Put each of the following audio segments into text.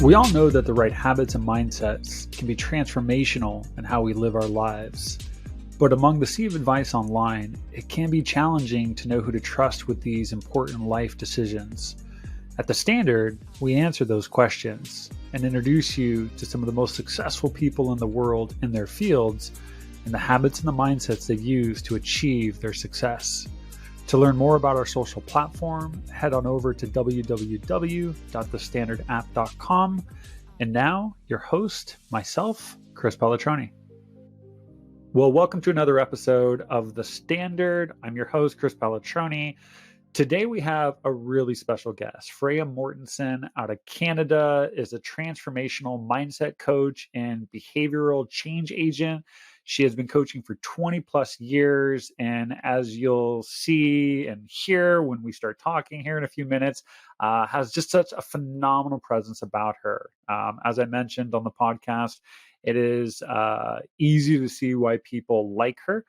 We all know that the right habits and mindsets can be transformational in how we live our lives. But among the sea of advice online, it can be challenging to know who to trust with these important life decisions. At The Standard, we answer those questions and introduce you to some of the most successful people in the world in their fields and the habits and the mindsets they use to achieve their success. To learn more about our social platform, head on over to www.thestandardapp.com. And now, your host, myself, Chris Pelletroni. Well, welcome to another episode of The Standard. I'm your host, Chris Pelletroni. Today we have a really special guest. Fraya Mortensen out of Canada is a transformational mindset coach and behavioral change agent. She has been coaching for 20 plus years. And as you'll see and hear when we start talking here in a few minutes, has just such a phenomenal presence about her. As I mentioned on the podcast, it is easy to see why people like her.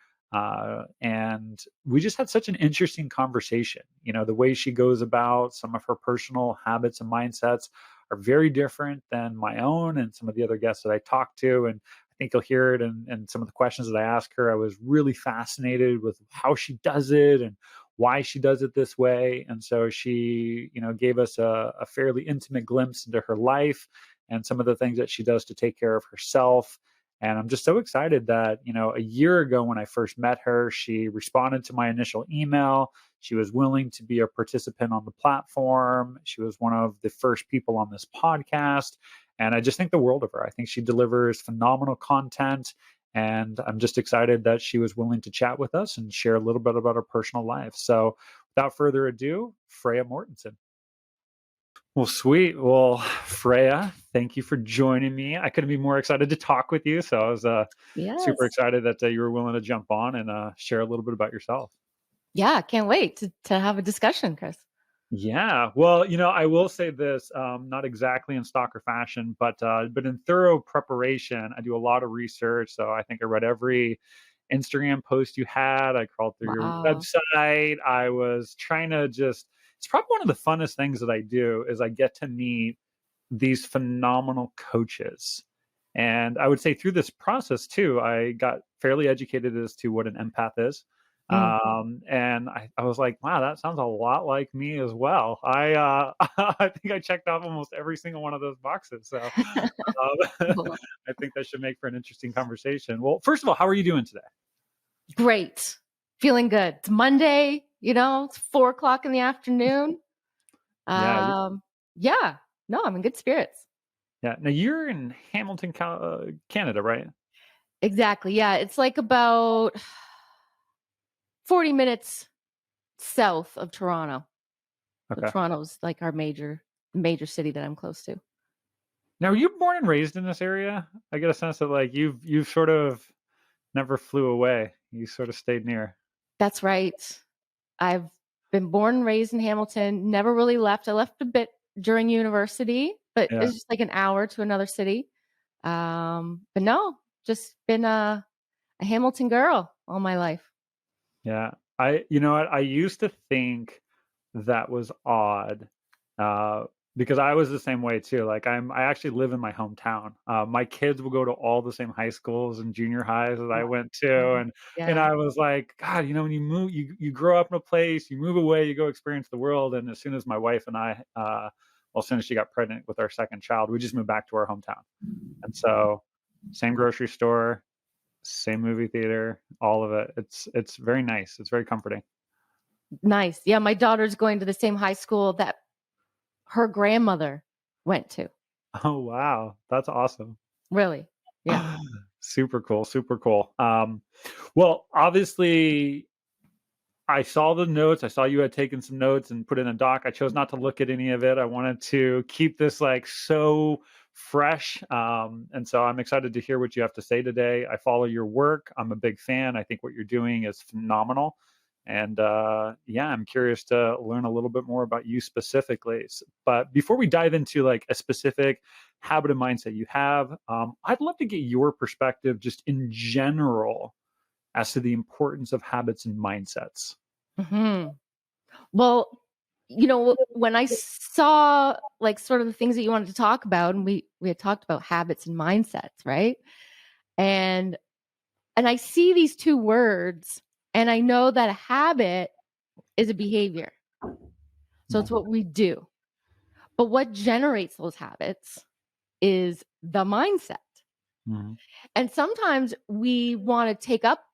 And we just had such an interesting conversation. You know, the way she goes about some of her personal habits and mindsets are very different than my own and some of the other guests that I talked to. And I think you'll hear it and some of the questions that I asked her. I was really fascinated with how she does it and why she does it this way. And so she, gave us a fairly intimate glimpse into her life and some of the things that she does to take care of herself. And I'm just so excited that, a year ago when I first met her, she responded to my initial email. She was willing to be a participant on the platform. She was one of the first people on this podcast. And I just think the world of her. I think she delivers phenomenal content. And I'm just excited that she was willing to chat with us and share a little bit about her personal life. So without further ado, Fraya Mortensen. Well, sweet. Well, Fraya, thank you for joining me. I couldn't be more excited to talk with you. So I was super excited that you were willing to jump on and share a little bit about yourself. Yeah, I can't wait to have a discussion, Chris. Yeah. Well, I will say this, not exactly in stalker fashion, but in thorough preparation. I do a lot of research. So I think I read every Instagram post you had. I crawled through your website. I was trying to it's probably one of the funnest things that I do is I get to meet these phenomenal coaches. And I would say through this process too, I got fairly educated as to what an empath is. And I was like, wow, that sounds a lot like me as well. I think I checked off almost every single one of those boxes. So I think that should make for an interesting conversation. Well, first of all, how are you doing today? Great. Feeling good. It's Monday, it's 4:00 in the afternoon. Yeah. No, I'm in good spirits. Yeah. Now you're in Hamilton, Canada, right? Exactly. Yeah. It's like about 40 minutes south of Toronto. Okay. So Toronto's like our major city that I'm close to. Now, were you born and raised in this area? I get a sense that like you've sort of never flew away. You sort of stayed near. That's right. I've been born and raised in Hamilton, never really left. I left a bit during university, but it's just like an hour to another city. But no, just been a Hamilton girl all my life. Yeah. I used to think that was odd because I was the same way too. Like I actually live in my hometown. My kids will go to all the same high schools and junior highs that I went to. And I was like, God, when you move, you grow up in a place, you move away, you go experience the world. And as soon as my wife and I, as soon as she got pregnant with our second child, we just moved back to our hometown. And so same grocery store, same movie theater, all of it. It's very nice. It's very comforting. Nice. Yeah, my daughter's going to the same high school that her grandmother went to. Oh, wow. That's awesome. Really? Yeah. Super cool. Super cool. Well, obviously, I saw the notes. I saw you had taken some notes and put in a doc. I chose not to look at any of it. I wanted to keep this like so fresh. And so I'm excited to hear what you have to say today. I follow your work. I'm a big fan. I think what you're doing is phenomenal. And I'm curious to learn a little bit more about you specifically. But before we dive into like a specific habit and mindset you have, I'd love to get your perspective just in general as to the importance of habits and mindsets. Mm-hmm. Well, when I saw like sort of the things that you wanted to talk about, and we had talked about habits and mindsets, right? And I see these two words, and I know that a habit is a behavior. So it's what we do. But what generates those habits is the mindset. Mm-hmm. And sometimes we want to take up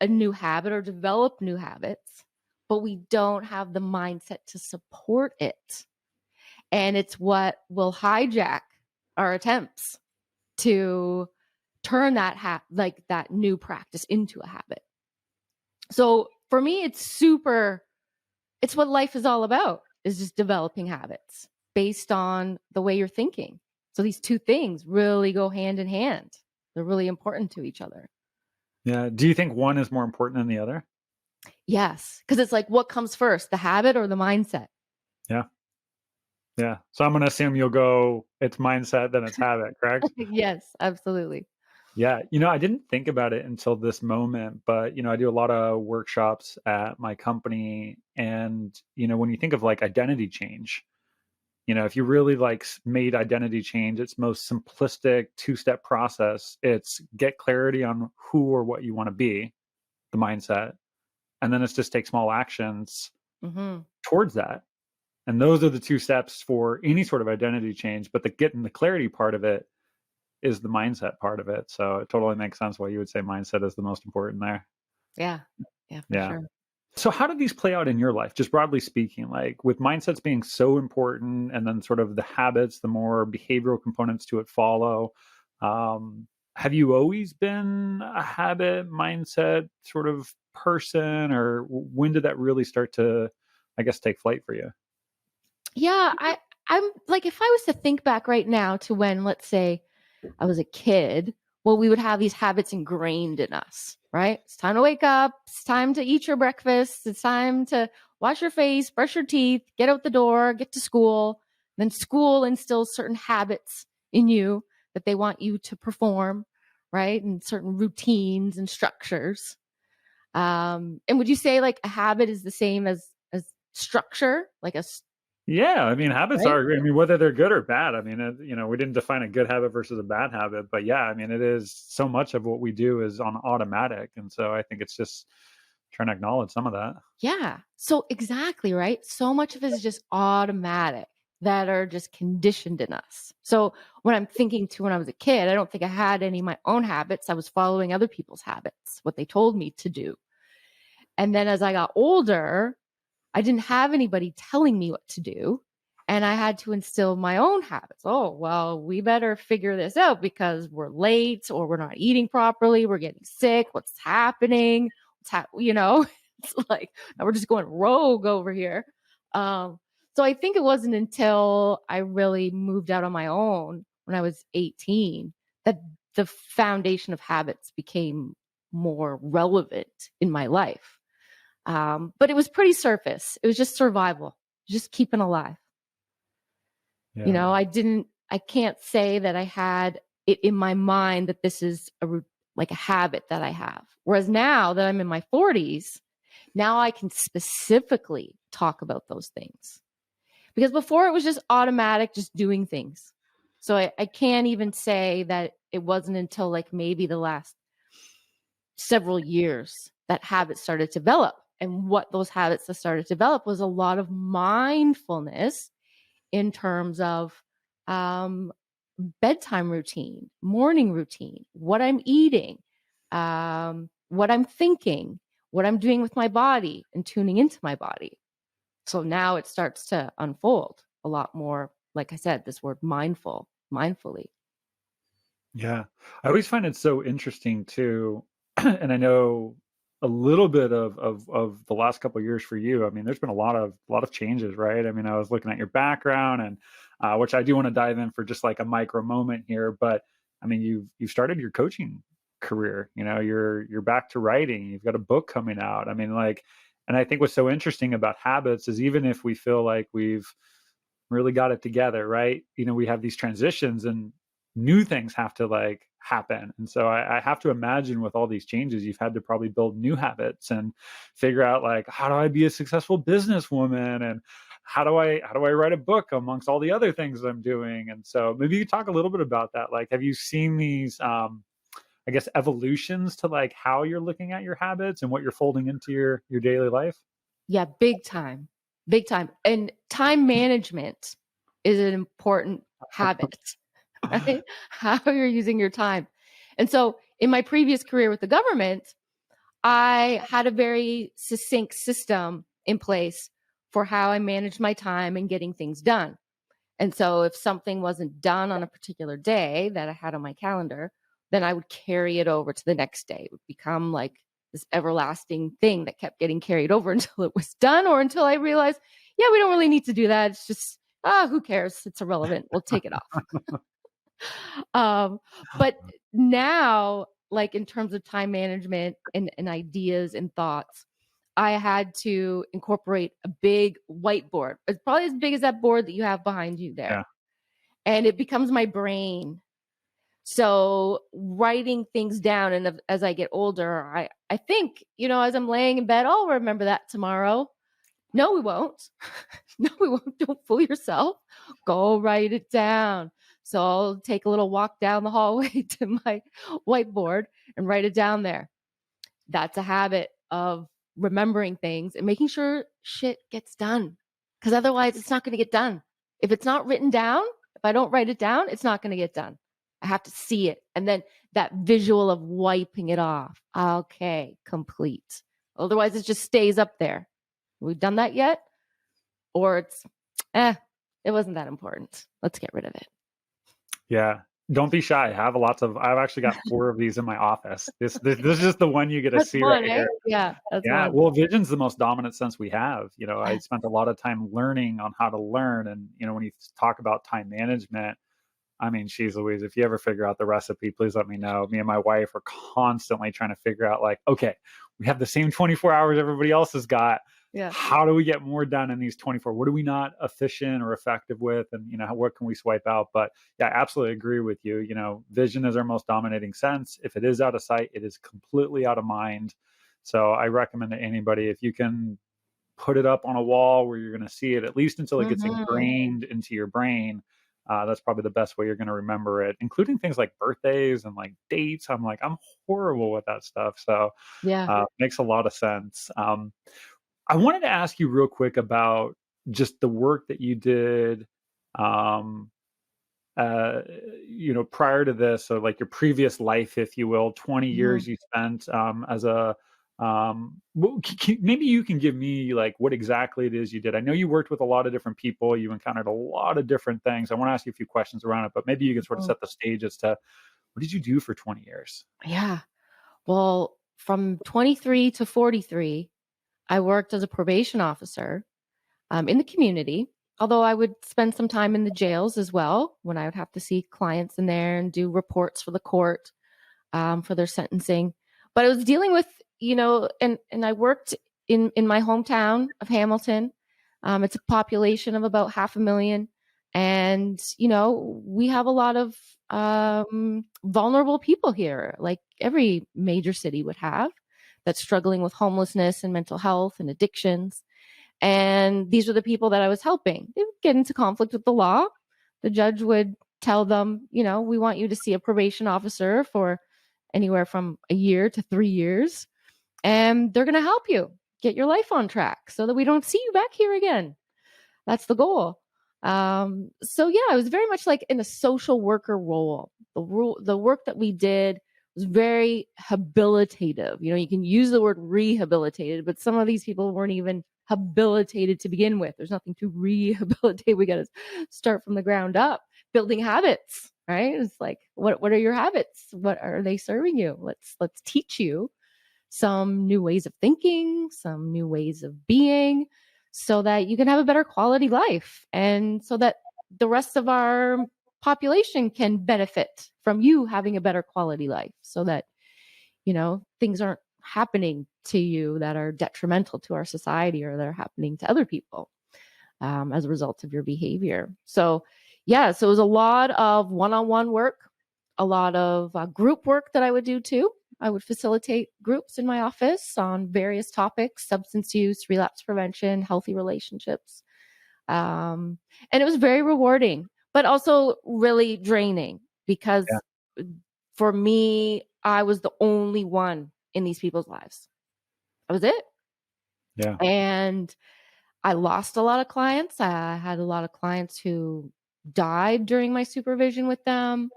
a new habit or develop new habits, but we don't have the mindset to support it. And it's what will hijack our attempts to turn that like that new practice into a habit. So for me, it's what life is all about, is just developing habits based on the way you're thinking. So these two things really go hand in hand. They're really important to each other. Yeah. Do you think one is more important than the other? Yes. Because it's like, what comes first, the habit or the mindset? Yeah. Yeah. So I'm going to assume you'll go, it's mindset, then it's habit, correct? Yes, absolutely. Yeah. I didn't think about it until this moment, but, I do a lot of workshops at my company. And, when you think of like identity change, if you really like made identity change, its most simplistic two-step process, it's get clarity on who or what you want to be, the mindset. And then it's just take small actions towards that. And those are the two steps for any sort of identity change. But the getting the clarity part of it is the mindset part of it. So it totally makes sense why you would say mindset is the most important there. Yeah. Yeah, for Yeah. sure. So how do these play out in your life, just broadly speaking, like with mindsets being so important and then sort of the habits, the more behavioral components to it follow? Have you always been a habit mindset sort of person, or when did that really start to, I guess, take flight for you? Yeah, I'm like, if I was to think back right now to when, let's say, I was a kid, well, we would have these habits ingrained in us, right? It's time to wake up. It's time to eat your breakfast. It's time to wash your face, brush your teeth, get out the door, get to school. Then school instills certain habits in you that they want you to perform, right? And certain routines and structures. And would you say like a habit is the same as structure, like Yeah, I mean, habits right? are, I mean, whether they're good or bad, I mean, we didn't define a good habit versus a bad habit, but yeah, I mean, it is so much of what we do is on automatic. And so I think it's just trying to acknowledge some of that. Yeah. So exactly, right? So much of it is just automatic that are just conditioned in us. So when I'm thinking to when I was a kid, I don't think I had any of my own habits. I was following other people's habits, what they told me to do. And then as I got older, I didn't have anybody telling me what to do. And I had to instill my own habits. Oh, well, we better figure this out because we're late or we're not eating properly. We're getting sick. What's happening? It's like now we're just going rogue over here. Um, so I think it wasn't until I really moved out on my own when I was 18 that the foundation of habits became more relevant in my life. But it was pretty surface. It was just survival, just keeping alive. Yeah. I can't say that I had it in my mind that this is like a habit that I have. Whereas now that I'm in my 40s, now I can specifically talk about those things. Because before it was just automatic, just doing things. So I can't even say that it wasn't until like maybe the last several years that habits started to develop. And what those habits that started to develop was a lot of mindfulness in terms of bedtime routine, morning routine, what I'm eating, what I'm thinking, what I'm doing with my body, and tuning into my body. So now it starts to unfold a lot more. Like I said, this word mindfully. Yeah. I always find it so interesting too. And I know a little bit of the last couple of years for you. I mean, there's been a lot of changes, right? I mean, I was looking at your background and which I do want to dive in for just like a micro moment here, but I mean, you've started your coaching career, you're back to writing, you've got a book coming out. I mean, like, and I think what's so interesting about habits is even if we feel like we've really got it together, right? We have these transitions and new things have to like happen. And so I have to imagine with all these changes, you've had to probably build new habits and figure out like, how do I be a successful businesswoman? And how do I write a book amongst all the other things I'm doing? And so maybe you talk a little bit about that. Like, have you seen these, I guess, evolutions to like how you're looking at your habits and what you're folding into your daily life? Yeah, big time. Big time. And time management is an important habit, right? How you're using your time. And so in my previous career with the government, I had a very succinct system in place for how I managed my time and getting things done. And so if something wasn't done on a particular day that I had on my calendar, then I would carry it over to the next day. It would become like this everlasting thing that kept getting carried over until it was done, or until I realized, yeah, we don't really need to do that. It's just, who cares? It's irrelevant. We'll take it off. um, but now, like in terms of time management and ideas and thoughts, I had to incorporate a big whiteboard. It's probably as big as that board that you have behind you there. Yeah. And it becomes my brain. So writing things down, and as I get older, I think, as I'm laying in bed, I'll remember that tomorrow. No, we won't. No, we won't. Don't fool yourself. Go write it down. So I'll take a little walk down the hallway to my whiteboard and write it down there. That's a habit of remembering things and making sure shit gets done. Because otherwise, it's not going to get done. If it's not written down, if I don't write it down, it's not going to get done. I have to see it. And then that visual of wiping it off. Okay, complete. Otherwise, it just stays up there. We've done that yet? Or it's, it wasn't that important. Let's get rid of it. Yeah. Don't be shy. I've actually got 4 of these in my office. This is just the one you get to That's see one, right eh? here. Yeah, that's Yeah. one. Well, vision's the most dominant sense we have. I Yeah. spent a lot of time learning on how to learn. And, when you talk about time management, I mean, geez Louise, if you ever figure out the recipe, please let me know. Me and my wife are constantly trying to figure out, like, okay, we have the same 24 hours everybody else has got. Yeah. How do we get more done in these 24? What are we not efficient or effective with? And, what can we swipe out? But yeah, I absolutely agree with you. Vision is our most dominating sense. If it is out of sight, it is completely out of mind. So I recommend to anybody, if you can put it up on a wall where you're going to see it, at least until it gets ingrained into your brain. That's probably the best way you're going to remember it, including things like birthdays and like dates. I'm horrible with that stuff. So Yeah. makes a lot of sense. I wanted to ask you real quick about just the work that you did, um, prior to this, so like your previous life, if you will, 20 years you spent as a, maybe you can give me like what exactly it is you did. I know you worked with a lot of different people. You encountered a lot of different things. I want to ask you a few questions around it, but maybe you can sort of set the stage as to what did you do for 20 years? Yeah. Well, from 23 to 43, I worked as a probation officer in the community, although I would spend some time in the jails as well when I would have to see clients in there and do reports for the court for their sentencing. But I was dealing with, and I worked in my hometown of Hamilton. It's a population of about 500,000. And, we have a lot of vulnerable people here, like every major city would have, that's struggling with homelessness and mental health and addictions. And these are the people that I was helping. They would get into conflict with the law. The judge would tell them, we want you to see a probation officer for anywhere from a year to 3 years. And they're going to help you get your life on track so that we don't see you back here again. That's the goal. So yeah, I was very much like in a social worker role. The work that we did was very habilitative. You can use the word rehabilitated, but some of these people weren't even habilitated to begin with. There's nothing to rehabilitate. We got to start from the ground up, building habits, right? It's like, what are your habits? What are they serving you? Let's teach you some new ways of thinking, some new ways of being, so that you can have a better quality life, and so that the rest of our population can benefit from you having a better quality life, so that things aren't happening to you that are detrimental to our society or that are happening to other people as a result of your behavior. So yeah, so it was a lot of one-on-one work, a lot of group work that I would do too. I would facilitate groups in my office on various topics: substance use, relapse prevention, healthy relationships. And it was very rewarding, but also really draining because for me, I was the only one in these people's lives. That was it. Yeah. And I lost a lot of clients. I had a lot of clients who died during my supervision with them,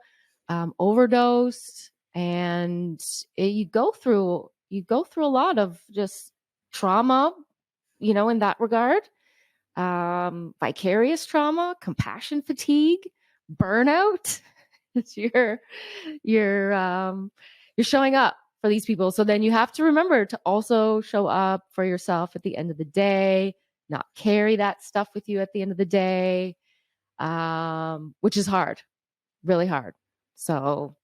overdosed, and you go through a lot of just trauma, in that regard. Vicarious trauma, compassion fatigue, burnout. It's you're showing up for these people. So then you have to remember to also show up for yourself at the end of the day, not carry that stuff with you at the end of the day, which is hard, really hard. So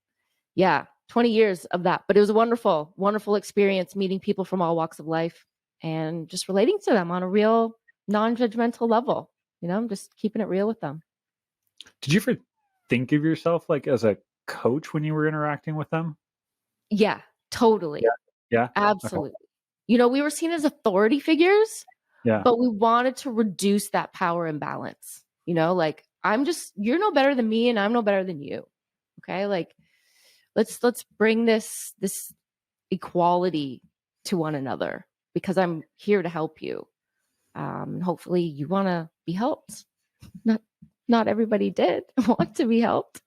yeah, 20 years of that. But it was a wonderful, wonderful experience meeting people from all walks of life and just relating to them on a real non-judgmental level, just keeping it real with them. Did you ever think of yourself like as a coach when you were interacting with them? Yeah, totally. Yeah. Okay. Absolutely. We were seen as authority figures, Yeah. but we wanted to reduce that power imbalance. Like you're no better than me and I'm no better than you. Okay? Like let's bring this equality to one another because I'm here to help you. Hopefully you want to be helped. Not everybody did want to be helped.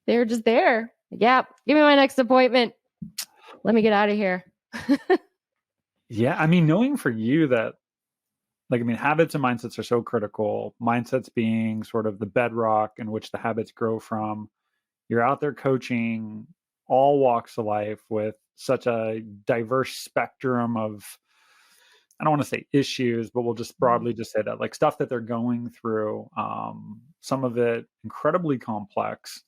They were just there. Yeah, give me my next appointment. Let me get out of here. Yeah. I mean, knowing for you that, like, I mean, habits and mindsets are so critical. Mindsets being sort of the bedrock in which the habits grow from. You're out there coaching all walks of life with such a diverse spectrum of, I don't want to say issues, but we'll just broadly just say that, like, stuff that they're going through. Some of it incredibly complex.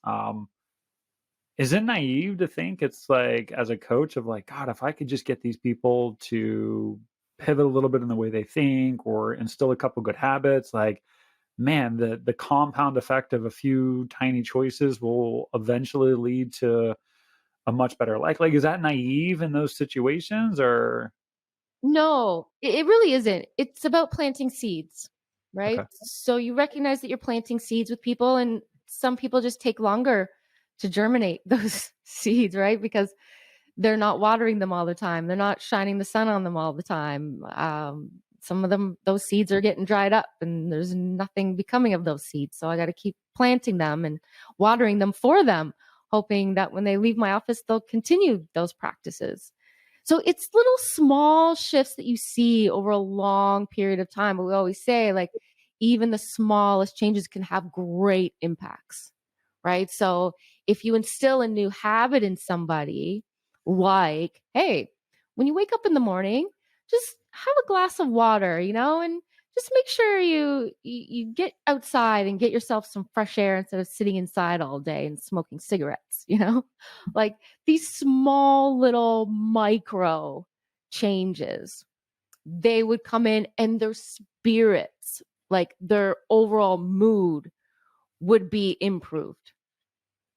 Is it naive to think it's like, as a coach, of like, God, if I could just get these people to pivot a little bit in the way they think or instill a couple good habits, like, man, the compound effect of a few tiny choices will eventually lead to a much better life. Like, is that naive in those situations, or No, it really isn't. It's about planting seeds, right? okay? So you recognize that you're planting seeds with people, and some people just take longer to germinate those seeds, right? Because they're not watering them all the time. They're not shining the sun on them all the time. Some of them, those seeds are getting dried up and there's nothing becoming of those seeds. So I got to keep planting them and watering them for them, hoping that when they leave my office, they'll continue those practices. So it's little small shifts that you see over a long period of time. But we always say, like, even the smallest changes can have great impacts, right? So if you instill a new habit in somebody, like, hey, when you wake up in the morning, just have a glass of water, and just make sure you get outside and get yourself some fresh air instead of sitting inside all day and smoking cigarettes, like these small little micro changes, they would come in and their spirits, like their overall mood would be improved,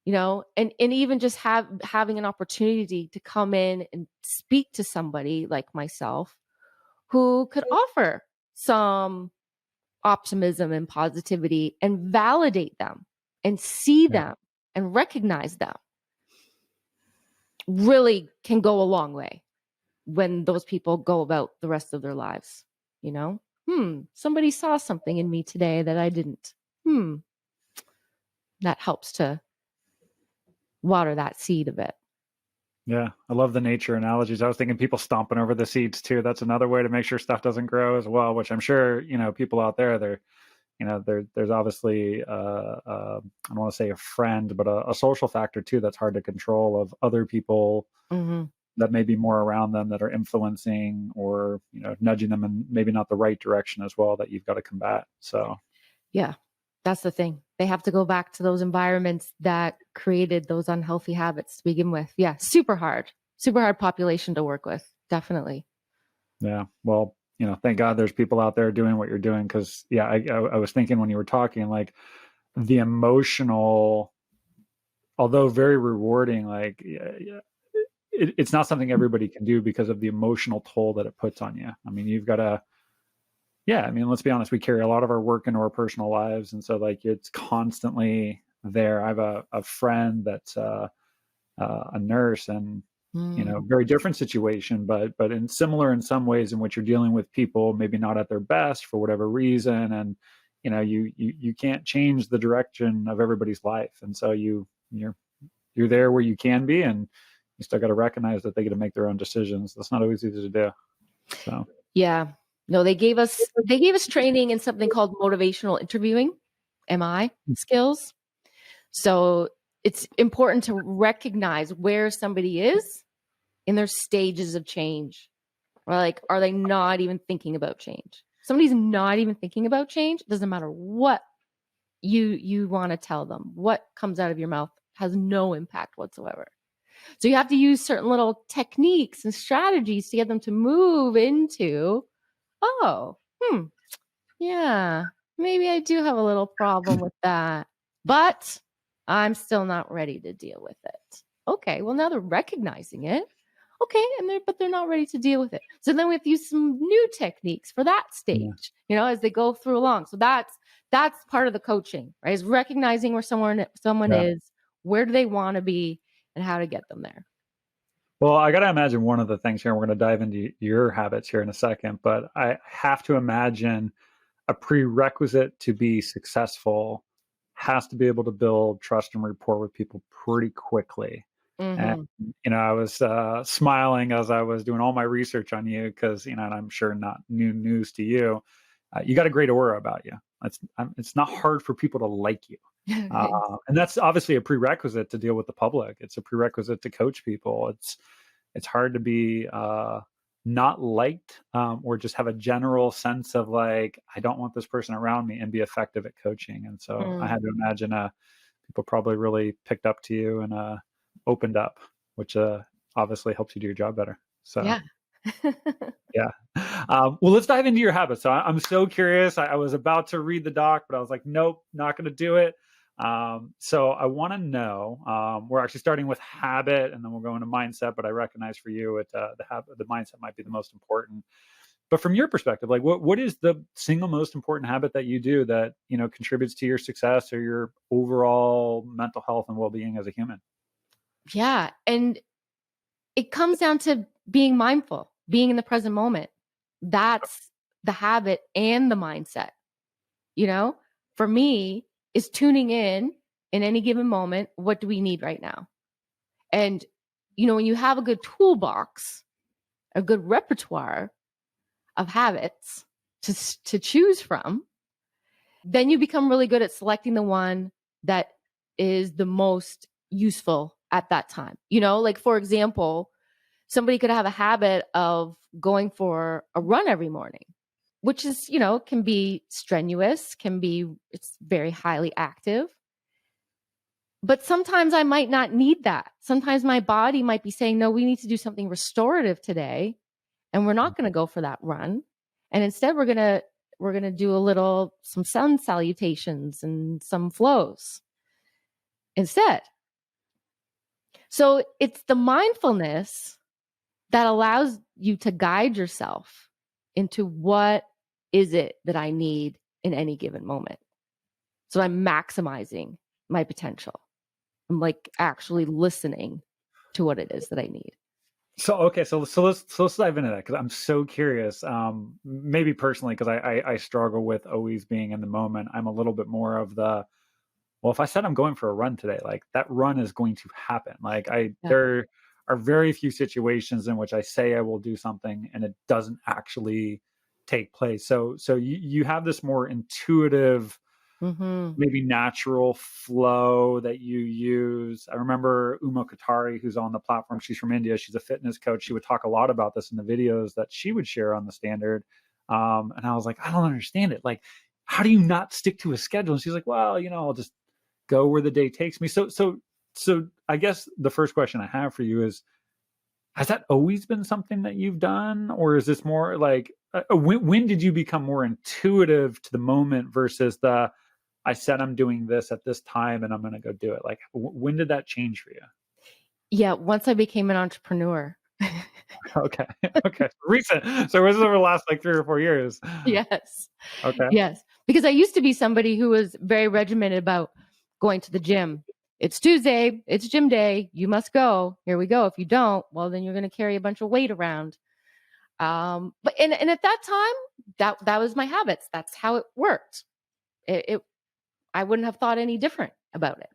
and even just having an opportunity to come in and speak to somebody like myself who could offer some optimism and positivity and validate them and see Yeah. them and recognize them really can go a long way when those people go about the rest of their lives. Somebody saw something in me today that I didn't. That helps to water that seed a bit. Yeah, I love the nature analogies. I was thinking people stomping over the seeds too. That's another way to make sure stuff doesn't grow as well. Which I'm sure people out there, there's obviously I don't want to say a friend, but a social factor too that's hard to control, of other people that may be more around them that are influencing or nudging them in maybe not the right direction as well, that you've got to combat. So yeah, that's the thing. They have to go back to those environments that created those unhealthy habits to begin with. Yeah, super hard population to work with. Definitely. yeah, well, thank God there's people out there doing what you're doing, because yeah, I was thinking when you were talking, like, the emotional, although very rewarding, like, it's not something everybody can do because of the emotional toll that it puts on you. I mean, you've got to Yeah, I mean, let's be honest, we carry a lot of our work into our personal lives, and so like it's constantly there. I have a friend that's a nurse, and very different situation, but in similar in some ways, in which you're dealing with people maybe not at their best for whatever reason, and you can't change the direction of everybody's life, and so you're there where you can be, and you still got to recognize that they get to make their own decisions. That's not always easy to do. So Yeah. No, they gave us training in something called motivational interviewing, MI skills. So it's important to recognize where somebody is in their stages of change. Or like, are they not even thinking about change? Somebody's not even thinking about change. It doesn't matter what you want to tell them. What comes out of your mouth has no impact whatsoever. So you have to use certain little techniques and strategies to get them to move into, oh, yeah, maybe I do have a little problem with that, but I'm still not ready to deal with it. Okay, well, now they're recognizing it. Okay, but they're not ready to deal with it. So then we have to use some new techniques for that stage, as they go through along. So that's part of the coaching, right? Is recognizing where someone is, where do they want to be, and how to get them there. Well, I got to imagine one of the things here, and we're going to dive into your habits here in a second, but I have to imagine a prerequisite to be successful has to be able to build trust and rapport with people pretty quickly. And, I was smiling as I was doing all my research on you because, and I'm sure not new news to you. You got a great aura about you. It's not hard for people to like you. And that's obviously a prerequisite to deal with the public. It's a prerequisite to coach people. It's hard to be not liked or just have a general sense of like, I don't want this person around me, and be effective at coaching. And so I had to imagine people probably really picked up to you and opened up, which obviously helps you do your job better. So yeah. Yeah. Well, let's dive into your habits. So I'm so curious. I was about to read the doc, but I was like, nope, not going to do it. So I want to know, we're actually starting with habit, and then we'll go into mindset, but I recognize for you the mindset might be the most important. But from your perspective, like what is the single most important habit that you do that, contributes to your success or your overall mental health and well-being as a human? Yeah. And it comes down to being mindful, being in the present moment. That's the habit and the mindset. For me, is tuning in any given moment. What do we need right now? And, when you have a good toolbox, a good repertoire of habits to choose from, then you become really good at selecting the one that is the most useful at that time. Like, for example, somebody could have a habit of going for a run every morning, which is, can be strenuous, it's very highly active. But sometimes I might not need that. Sometimes my body might be saying, no, we need to do something restorative today. And we're not going to go for that run. And instead we're going to do some sun salutations and some flows instead. So it's the mindfulness that allows you to guide yourself into what is it that I need in any given moment. So I'm maximizing my potential. I'm like actually listening to what it is that I need. So okay, so let's dive into that, because I'm so curious. Maybe personally, because I struggle with always being in the moment. I'm a little bit more of the, well, if I said I'm going for a run today, like that run is going to happen. Like there are very few situations in which I say I will do something and it doesn't actually take place. So you have this more intuitive, maybe natural flow that you use. I remember Uma Katari, who's on the platform. She's from India. She's a fitness coach. She would talk a lot about this in the videos that she would share on the Standard. And I was like, I don't understand it. Like, how do you not stick to a schedule? And she's like, well, I'll just go where the day takes me. So I guess the first question I have for you is, has that always been something that you've done? Or is this more like, when did you become more intuitive to the moment versus I said I'm doing this at this time and I'm going to go do it? Like, when did that change for you? Yeah, once I became an entrepreneur. Okay. Okay. Recent. So this is over the last like 3 or 4 years. Yes. Okay. Yes. Because I used to be somebody who was very regimented about going to the gym. It's Tuesday, it's gym day, you must go. Here we go. If you don't, well, then you're going to carry a bunch of weight around. But and at that time, that was my habits. That's how it worked. I wouldn't have thought any different about it.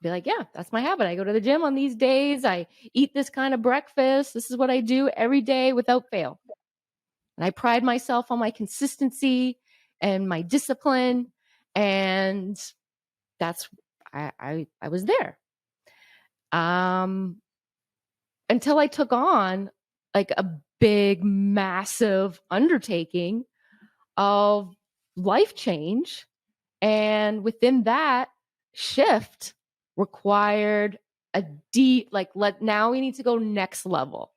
Be like, yeah, that's my habit. I go to the gym on these days. I eat this kind of breakfast. This is what I do every day without fail. And I pride myself on my consistency and my discipline. And that's I was there. Until I took on like a big, massive undertaking of life change. And within that shift required a deep, now we need to go next level.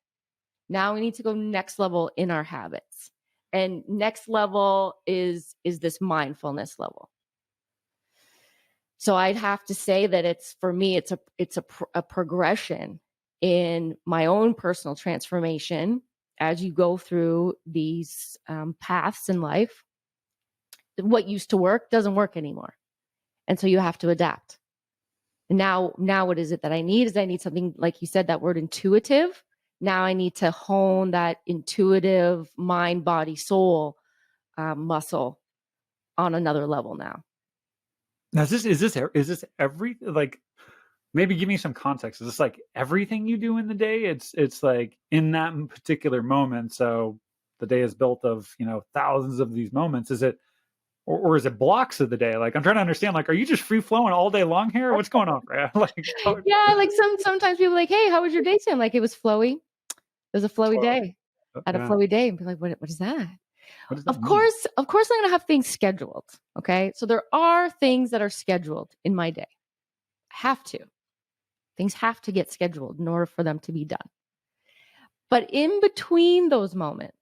Now we need to go next level in our habits. And next level is this mindfulness level. So I'd have to say that it's a progression in my own personal transformation as you go through these paths in life. What used to work doesn't work anymore. And so you have to adapt. And now what is it that I need? I need something, like you said, that word intuitive. Now I need to hone that intuitive mind, body, soul muscle on another level now. Now, is this every, like, maybe give me some context. Is this like everything you do in the day? It's like in that particular moment. So the day is built of, thousands of these moments. Is it, or is it blocks of the day? Like, I'm trying to understand, like, are you just free flowing all day long here? What's going on, Freya? Yeah, like sometimes people are like, hey, how was your day today? I'm like, it was flowy. It was a flowy day. I had a flowy day. And be like, what is that? What does that Of mean? course, I'm going to have things scheduled. Okay. So there are things that are scheduled in my day. Have to. Things have to get scheduled in order for them to be done. But in between those moments,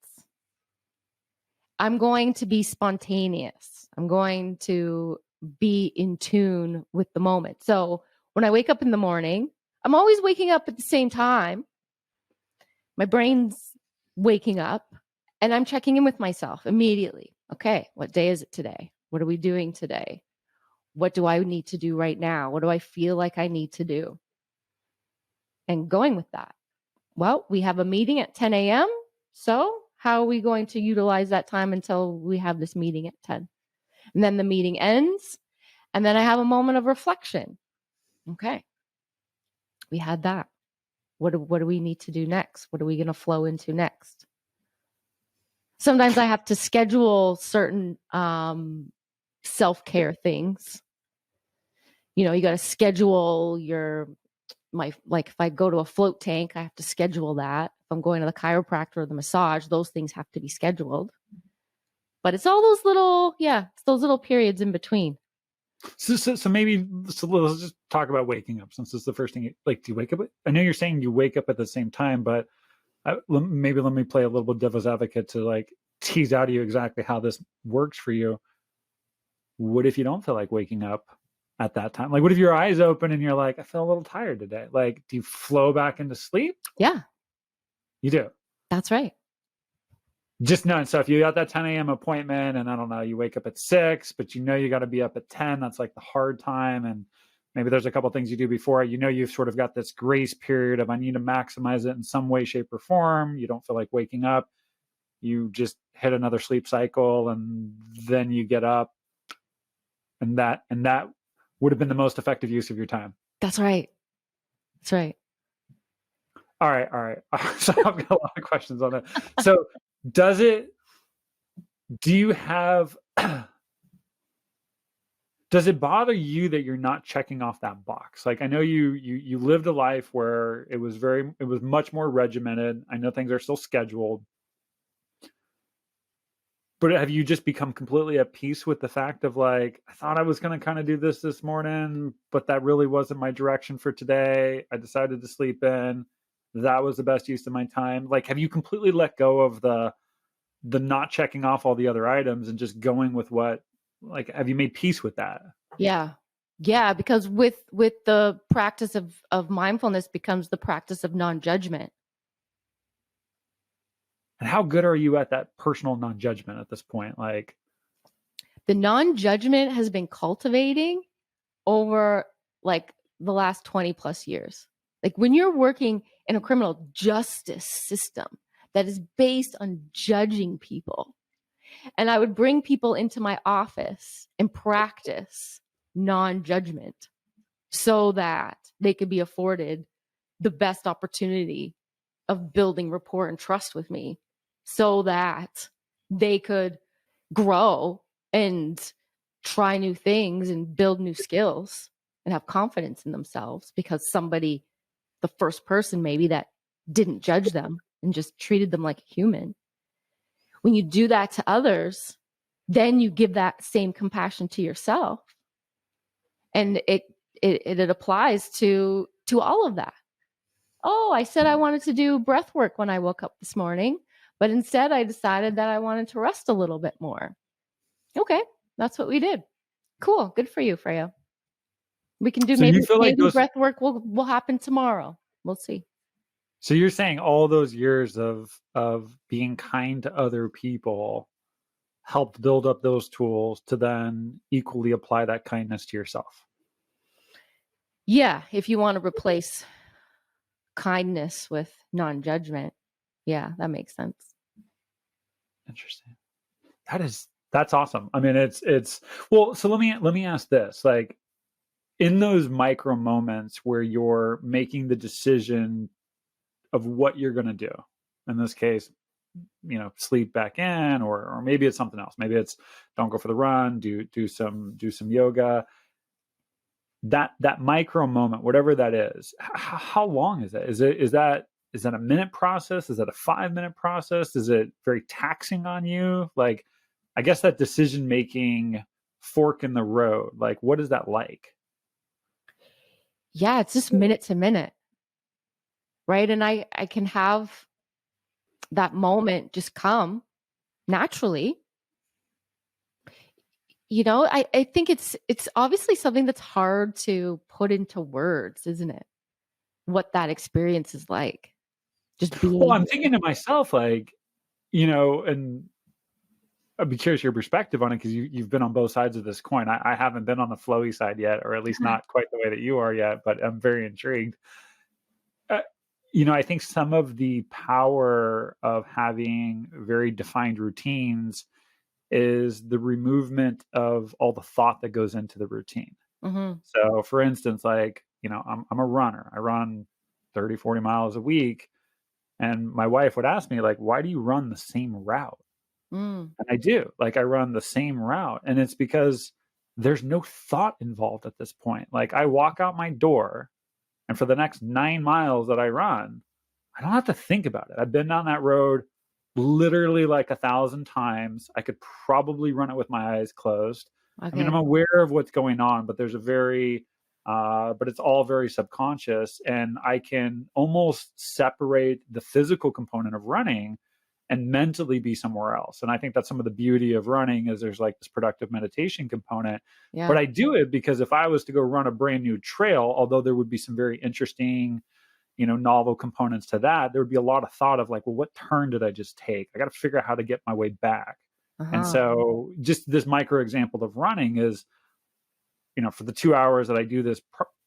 I'm going to be spontaneous. I'm going to be in tune with the moment. So when I wake up in the morning, I'm always waking up at the same time. My brain's waking up and I'm checking in with myself immediately. Okay, what day is it today? What are we doing today? What do I need to do right now? What do I feel like I need to do? And going with that. Well, we have a meeting at 10 a.m. So how are we going to utilize that time until we have this meeting at 10? And then the meeting ends. And then I have a moment of reflection. Okay. We had that. What do we need to do next? What are we going to flow into next? Sometimes I have to schedule certain self-care things. You got to schedule like if I go to a float tank, I have to schedule that. If I'm going to the chiropractor or the massage, those things have to be scheduled. But it's all those little periods in between. So maybe let's just talk about waking up, since it's the first thing. Do you wake up? I know you're saying you wake up at the same time, but maybe let me play a little bit devil's advocate to like tease out of you exactly how this works for you. What if you don't feel like waking up at that time? Like, what if your eyes open and you're like, I feel a little tired today? Like, do you flow back into sleep? Yeah. You do. That's right. Just none. So if you got that 10 a.m. appointment and I don't know, you wake up at 6, but you got to be up at 10, that's like the hard time. And maybe there's a couple of things you do before, you've sort of got this grace period of I need to maximize it in some way, shape, or form. You don't feel like waking up. You just hit another sleep cycle and then you get up. And that would have been the most effective use of your time. That's right. That's right. All right. So I've got a lot of questions on it. So do you have, does it bother you that you're not checking off that box? Like, I know you lived a life where it was much more regimented. I know things are still scheduled. But have you just become completely at peace with the fact of like, I thought I was going to kind of do this morning, but that really wasn't my direction for today. I decided to sleep in. That was the best use of my time. Like, have you completely let go of the not checking off all the other items and just going with have you made peace with that? Yeah. Yeah. Because with the practice of mindfulness becomes the practice of non-judgment. And how good are you at that personal non-judgment at this point? Like, the non-judgment has been cultivating over like the last 20 plus years. Like when you're working in a criminal justice system that is based on judging people, and I would bring people into my office and practice non-judgment so that they could be afforded the best opportunity of building rapport and trust with me so that they could grow and try new things and build new skills and have confidence in themselves because somebody, the first person maybe that didn't judge them and just treated them like a human. When you do that to others, then you give that same compassion to yourself. And it applies to all of that. Oh, I said I wanted to do breath work when I woke up this morning, but instead I decided that I wanted to rest a little bit more. Okay, that's what we did. Cool. Good for you, Fraya. We can do so you feel like maybe those, breath work will happen tomorrow. We'll see. so you're saying all those years of being kind to other people helped build up those tools to then equally apply that kindness to yourself. Yeah, if you want to replace kindness with non-judgment, yeah, that makes sense. Interesting. That's awesome. I mean, it's well, so let me ask this. Like, in those micro moments where you're making the decision of what you're going to do, in this case, sleep back in, or maybe it's something else. Maybe it's don't go for the run, do some yoga. That micro moment, whatever that is, how long is that? Is that a minute process? Is that a 5-minute process? Is it very taxing on you? Like, I guess that decision making fork in the road, like, what is that like? Yeah, it's just minute to minute, right? And I can have that moment just come naturally. I think it's obviously something that's hard to put into words, isn't it? What that experience is like. Just Well, being I'm thinking to myself, like, and I'd be curious your perspective on it, because you've been on both sides of this coin. I haven't been on the flowy side yet, or at least not quite the way that you are yet, but I'm very intrigued. I think some of the power of having very defined routines is the removement of all the thought that goes into the routine. Mm-hmm. So for instance, like, I'm a runner. I run 30, 40 miles a week. And my wife would ask me, like, why do you run the same route? And I do. Like, I run the same route. And it's because there's no thought involved at this point. Like, I walk out my door, and for the next 9 miles that I run, I don't have to think about it. I've been down that road literally like 1,000 times. I could probably run it with my eyes closed. Okay. I mean, I'm aware of what's going on, but but it's all very subconscious, and I can almost separate the physical component of running and mentally be somewhere else. And I think that's some of the beauty of running, is there's like this productive meditation component. Yeah. But I do it because if I was to go run a brand new trail, although there would be some very interesting, novel components to that, there would be a lot of thought of like, well, what turn did I just take? I got to figure out how to get my way back. And so just this micro example of running is, for the 2 hours that I do this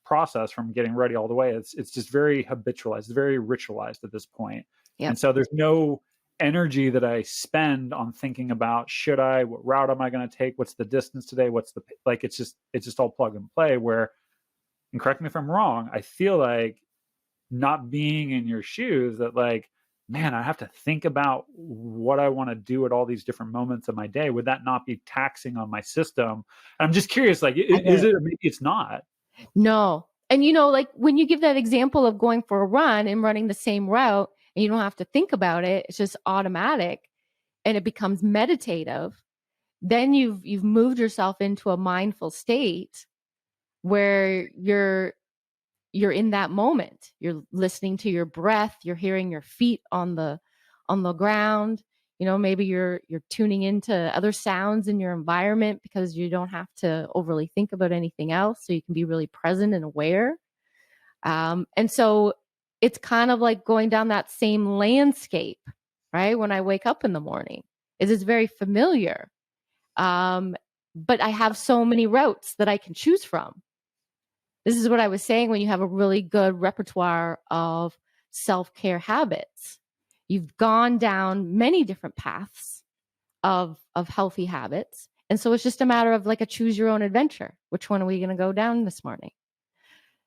process from getting ready all the way, it's just very habitualized, it's very ritualized at this point. Yep. And so there's no energy that I spend on thinking about, what route am I going to take? What's the distance today? It's just all plug and play, where, and correct me if I'm wrong, I feel like, not being in your shoes, that like, man, I have to think about what I want to do at all these different moments of my day. Would that not be taxing on my system? I'm just curious, like, is it, or maybe it's not? No. And like when you give that example of going for a run and running the same route, and you don't have to think about it, it's just automatic and it becomes meditative. Then you've moved yourself into a mindful state where you're in that moment. You're listening to your breath, you're hearing your feet on the ground. Maybe you're tuning into other sounds in your environment because you don't have to overly think about anything else, so you can be really present and aware. And so it's kind of like going down that same landscape, right? When I wake up in the morning, it's very familiar. But I have so many routes that I can choose from. This is what I was saying. When you have a really good repertoire of self-care habits, you've gone down many different paths of healthy habits. And so it's just a matter of like a choose your own adventure. Which one are we going to go down this morning?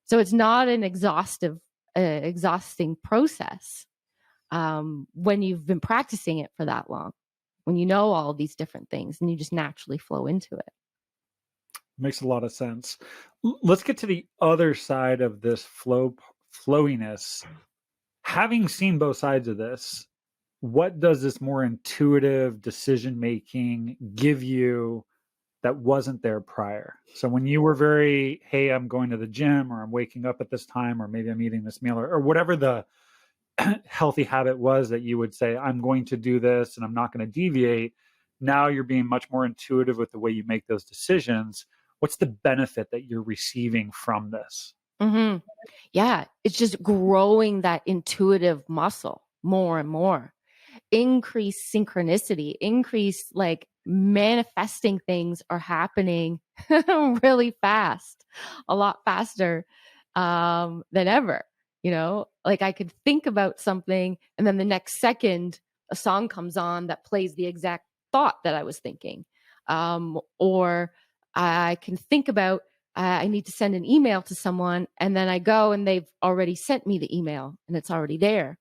So it's not an exhausting process when you've been practicing it for that long, when you know all these different things and you just naturally flow into it. Makes a lot of sense. Let's get to the other side of this flowiness. Having seen both sides of this, what does this more intuitive decision making give you that wasn't there prior? So when you were very, hey, I'm going to the gym, or I'm waking up at this time, or maybe I'm eating this meal, or whatever the healthy habit was that you would say, I'm going to do this and I'm not going to deviate. Now you're being much more intuitive with the way you make those decisions. What's the benefit that you're receiving from this? Mm-hmm. Yeah, it's just growing that intuitive muscle more and more. Increased synchronicity, increased like manifesting things are happening really fast, a lot faster than ever. You know, like I could think about something and then the next second a song comes on that plays the exact thought that I was thinking. Or I can think about I need to send an email to someone, and then I go and they've already sent me the email and it's already there.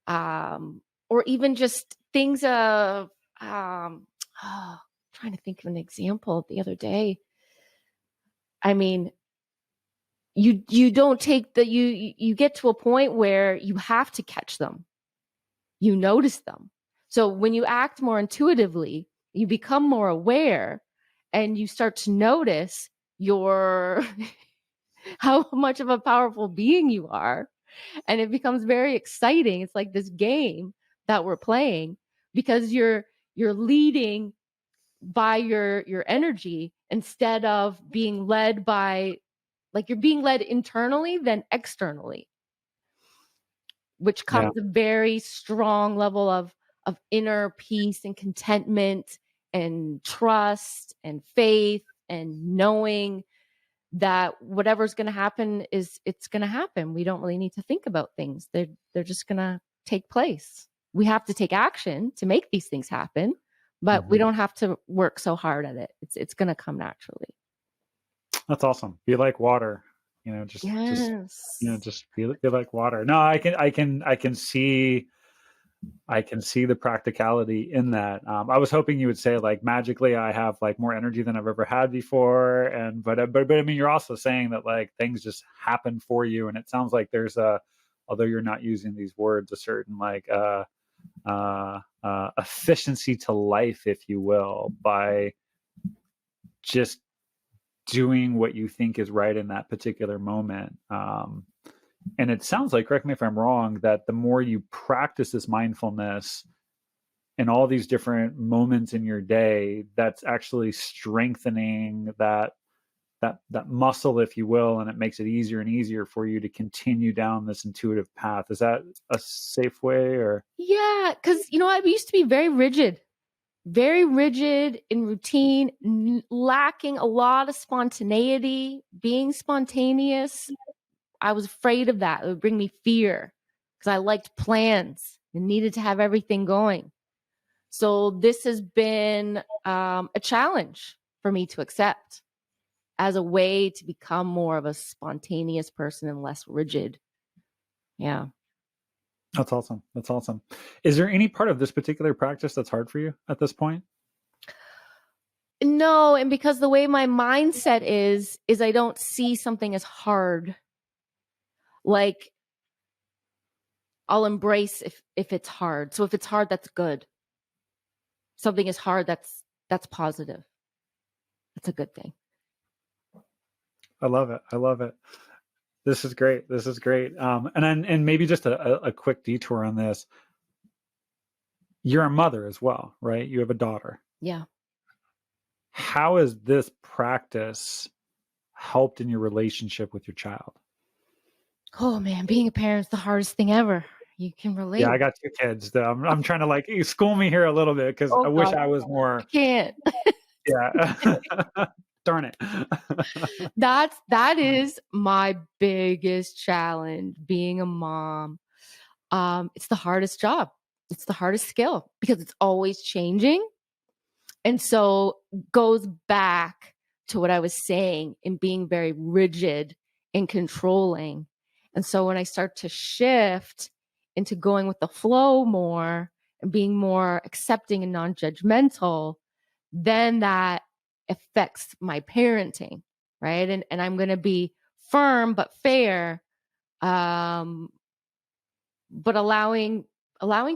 Or even just things of trying to think of an example the other day. I mean, you don't take the you get to a point where you have to catch them. You notice them. So when you act more intuitively, you become more aware and you start to notice your how much of a powerful being you are. And it becomes very exciting. It's like this game that we're playing because you're leading by your energy instead of being led by, like, you're being led internally then externally, which Yeah. comes a very strong level of inner peace and contentment and trust and faith and knowing that whatever's going to happen it's going to happen. We don't really need to think about things. They're just going to take place. We have to take action to make these things happen, but we don't have to work so hard at it. It's going to come naturally. That's awesome. Be like water, just be like water. No, I can see the practicality in that. I was hoping you would say like magically I have like more energy than I've ever had before, but I mean you're also saying that like things just happen for you, and it sounds like there's although you're not using these words, a certain like efficiency to life, if you will, by just doing what you think is right in that particular moment. And it sounds like, correct me if I'm wrong, that the more you practice this mindfulness in all these different moments in your day, that's actually strengthening that muscle, if you will, and it makes it easier and easier for you to continue down this intuitive path. Is that a safe way? Or Yeah, because I used to be very rigid in routine, lacking a lot of spontaneity. Being spontaneous, I was afraid of that. It would bring me fear because I liked plans and needed to have everything going. So this has been a challenge for me to accept as a way to become more of a spontaneous person and less rigid. Yeah. That's awesome. That's awesome. Is there any part of this particular practice that's hard for you at this point? No, and because the way my mindset is I don't see something as hard. Like, I'll embrace if it's hard. So if it's hard, that's good. Something is hard, that's positive. That's a good thing. I love it. I love it. This is great. This is great. And maybe just a quick detour on this. You're a mother as well, right? You have a daughter. Yeah. How has this practice helped in your relationship with your child? Oh man, being a parent is the hardest thing ever. You can Yeah, relate. I got 2 kids. I'm trying to, like, you school me here a little bit because Oh I wish god, I was I more. can't. Yeah. Darn it. That is my biggest challenge, being a mom. It's the hardest job. It's the hardest skill because it's always changing. And so goes back to what I was saying in being very rigid and controlling. And so when I start to shift into going with the flow more and being more accepting and non-judgmental, then that affects my parenting, right? And I'm going to be firm but fair, um, but allowing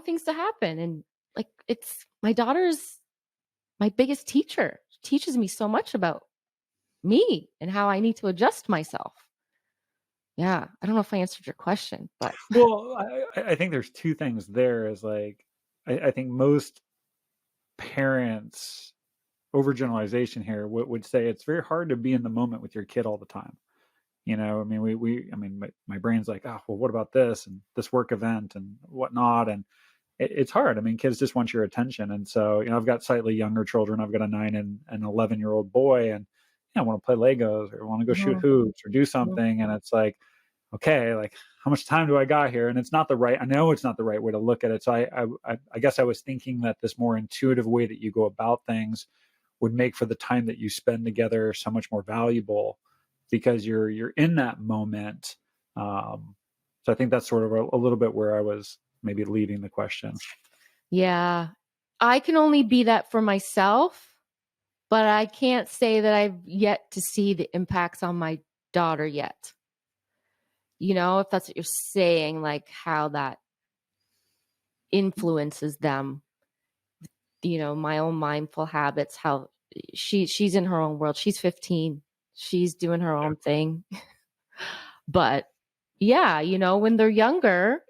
things to happen. And like, it's my daughter's my biggest teacher. She teaches me so much about me and how I need to adjust myself. Yeah, I don't know if I answered your question, but Well, I think there's 2 things there is, like, I think most parents, overgeneralization here, would say it's very hard to be in the moment with your kid all the time. You know, I mean, I mean, my brain's like, oh, well, what about this and this work event and whatnot, and it's hard. I mean, kids just want your attention, and so I've got slightly younger children. I've got a 9 and an 11-year-old boy, and I want to play Legos or want to go shoot mhm, hoops or do mhm. something, and it's like, okay, like how much time do I got here? And it's not the right. I know it's not the right way to look at it. So I guess I was thinking that this more intuitive way that you go about things would make for the time that you spend together so much more valuable because you're in that moment. So I think that's sort of a little bit where I was maybe leading the question. Yeah. I can only be that for myself, but I can't say that I've yet to see the impacts on my daughter yet. If that's what you're saying, like how that influences them, my own mindful habits, how she's in her own world. She's 15. She's doing her Yeah. own thing. But yeah, when they're younger,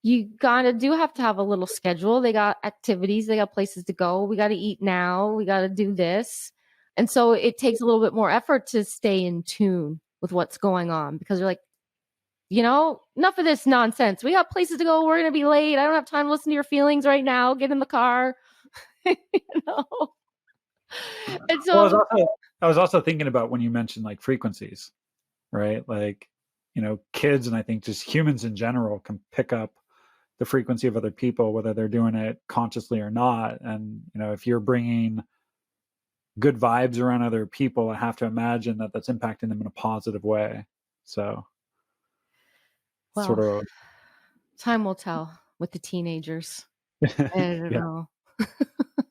you gotta do have to have a little schedule. They got activities, they got places to go. We got to eat now. We got to do this. And so it takes a little bit more effort to stay in tune with what's going on because you're like, enough of this nonsense. We got places to go. We're going to be late. I don't have time to listen to your feelings right now. Get in the car. you know? And Well, so, I was also thinking about when you mentioned like frequencies, right? Like, kids and I think just humans in general can pick up the frequency of other people, whether they're doing it consciously or not. And, if you're bringing good vibes around other people, I have to imagine that that's impacting them in a positive way. So sort well, of, time will tell with the teenagers. I don't yeah. know.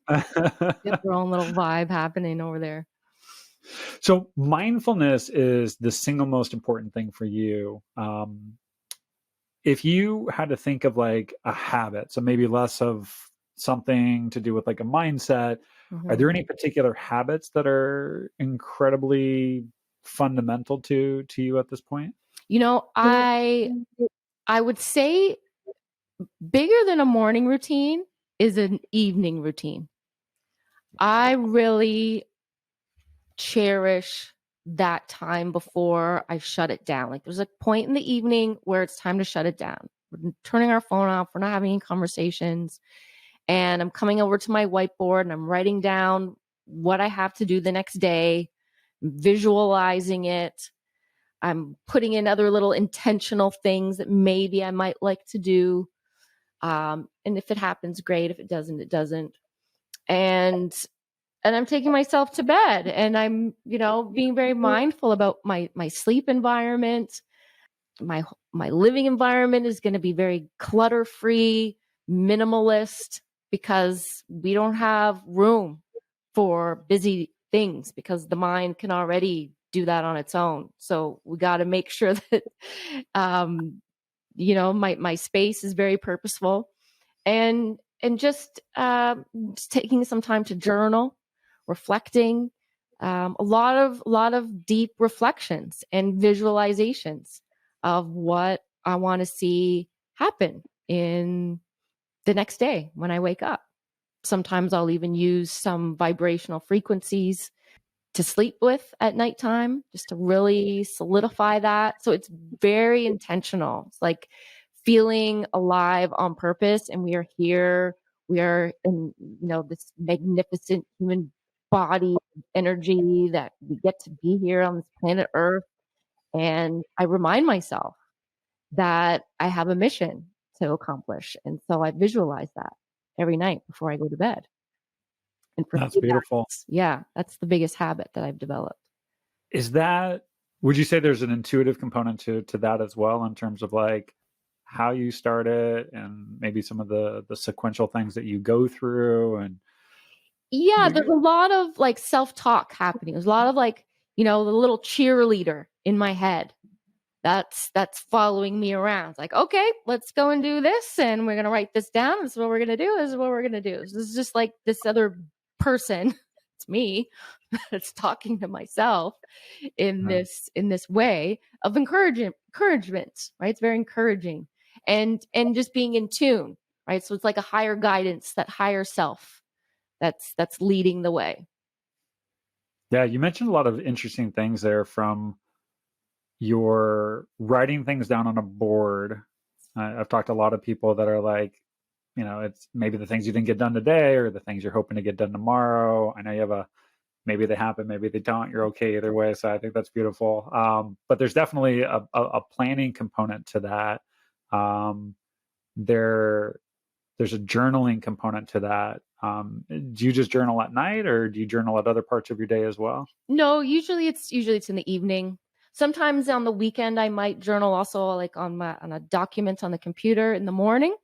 Get their own little vibe happening over there. So mindfulness is the single most important thing for you. If you had to think of like a habit, so maybe less of something to do with like a mindset, are Mhm. there any particular habits that are incredibly fundamental to you at this point? I would say bigger than a morning routine is an evening routine. I really cherish that time before I shut it down. Like there's a point in the evening where it's time to shut it down. We're turning our phone off. We're not having any conversations. And I'm coming over to my whiteboard and I'm writing down what I have to do the next day, visualizing it. I'm putting in other little intentional things that maybe I might like to do. And if it happens, great. If it doesn't, it doesn't. And I'm taking myself to bed and I'm, being very mindful about my sleep environment. My my living environment is going to be very clutter free, minimalist because we don't have room for busy things because the mind can already do that on its own. So we got to make sure that my space is very purposeful and just taking some time to journal, reflecting, a lot of deep reflections and visualizations of what I want to see happen in the next day when I wake up. Sometimes I'll even use some vibrational frequencies to sleep with at nighttime just to really solidify that. So it's very intentional. It's like feeling alive on purpose, and we are here. We are in, this magnificent human body energy that we get to be here on this planet Earth. And I remind myself that I have a mission to accomplish. And so I visualize that every night before I go to bed. And for That's me, beautiful. that's the biggest habit that I've developed. Would you say there's an intuitive component to that as well, in terms of like how you start it and maybe some of the sequential things that you go through? And there's a lot of like self-talk happening. There's a lot of like, the little cheerleader in my head that's following me around. It's like, okay, let's go and do this, and we're gonna write this down. This is what we're gonna do. This is what we're gonna do. This is just like this other person. It's me that's talking to myself in this way of encouragement, right? It's very encouraging, and just being in tune, right? So it's like a higher guidance, that higher self that's leading the way. Yeah, you mentioned a lot of interesting things there, from your writing things down on a board. I've talked to a lot of people that are like, it's maybe the things you didn't get done today or the things you're hoping to get done tomorrow. I know you have maybe they happen, maybe they don't. You're okay either way. So I think that's beautiful. But there's definitely a planning component to that. There's a journaling component to that. Do you just journal at night, or do you journal at other parts of your day as well? No, usually it's in the evening. Sometimes on the weekend I might journal also, like on a document on the computer in the morning,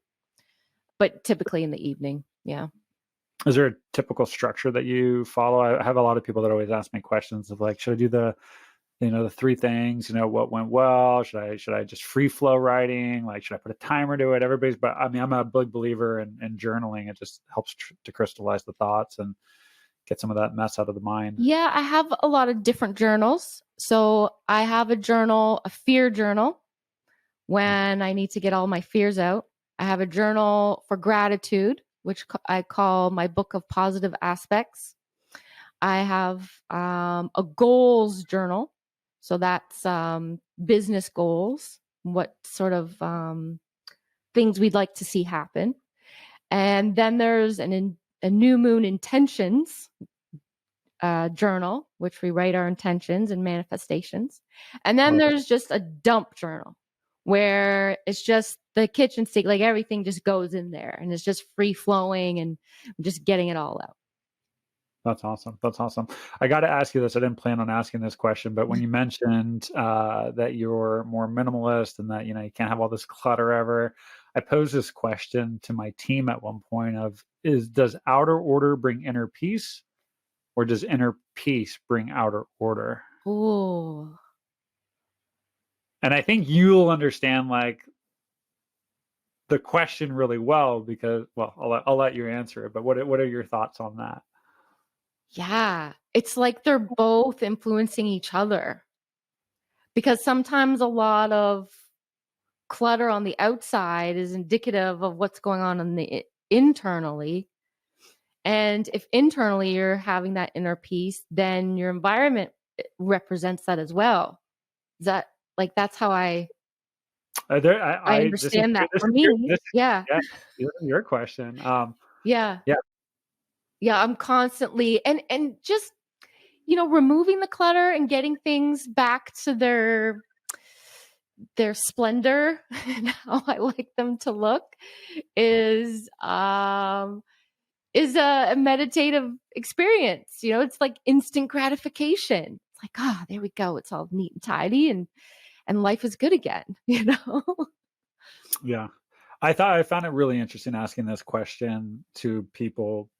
but typically in the evening. Yeah. Is there a typical structure that you follow? I have a lot of people that always ask me questions of like, should I do the 3 things, what went well? Should I just free flow writing? Like, should I put a timer to it? But I mean, I'm a big believer in journaling. It just helps to crystallize the thoughts and get some of that mess out of the mind. Yeah, I have a lot of different journals. So I have a fear journal when I need to get all my fears out. I have a journal for gratitude, which I call my book of positive aspects. I have a goals journal. So that's business goals, what sort of things we'd like to see happen. And then there's a new moon intentions journal, which we write our intentions and manifestations. And then there's just a dump journal, where it's just the kitchen sink, like everything just goes in there and it's just free flowing and just getting it all out. That's awesome. That's awesome. I got to ask you this. I didn't plan on asking this question, but when you mentioned that you're more minimalist and that, you can't have all this clutter ever, I posed this question to my team at one point does outer order bring inner peace, or does inner peace bring outer order? Ooh. And I think you'll understand like the question really well, because, well, I'll let you answer it, but what are your thoughts on that? Yeah, it's like they're both influencing each other, because sometimes a lot of clutter on the outside is indicative of what's going on internally. And if internally you're having that inner peace, then your environment represents that as well. Is that like, that's how I understand that for me. Yeah. This is your question. Yeah. Yeah. Yeah. I'm constantly and just, removing the clutter and getting things back to their splendor and how I like them to look is a meditative experience. It's like instant gratification. It's like, there we go. It's all neat and tidy, and life is good again, Yeah. I found it really interesting asking this question to people,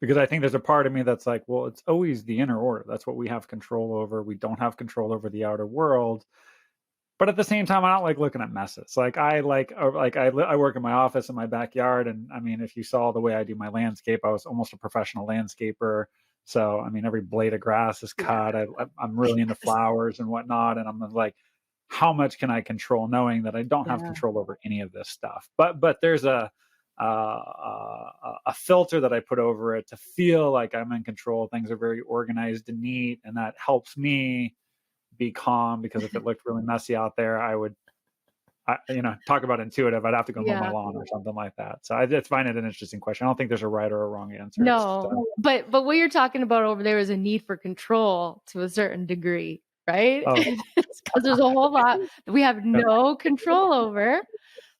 because I think there's a part of me that's like, well, it's always the inner order. That's what we have control over. We don't have control over the outer world. But at the same time, I don't like looking at messes. Like I work in my office in my backyard, and I mean, if you saw the way I do my landscape, I was almost a professional landscaper. So I mean, every blade of grass is cut. I'm really into flowers and whatnot, and I'm like, how much can I control, knowing that I don't have control over any of this stuff? But there's a filter that I put over it to feel like I'm in control. Things are very organized and neat, and that helps me be calm, because if it looked really messy out there, I would talk about intuitive, I'd have to go mow my Yeah. lawn or something like that. So I just find it an interesting question. I don't think there's a right or a wrong answer. No, but what you're talking about over there is a need for control to a certain degree, right? Oh, Because there's a whole lot that we have no control over.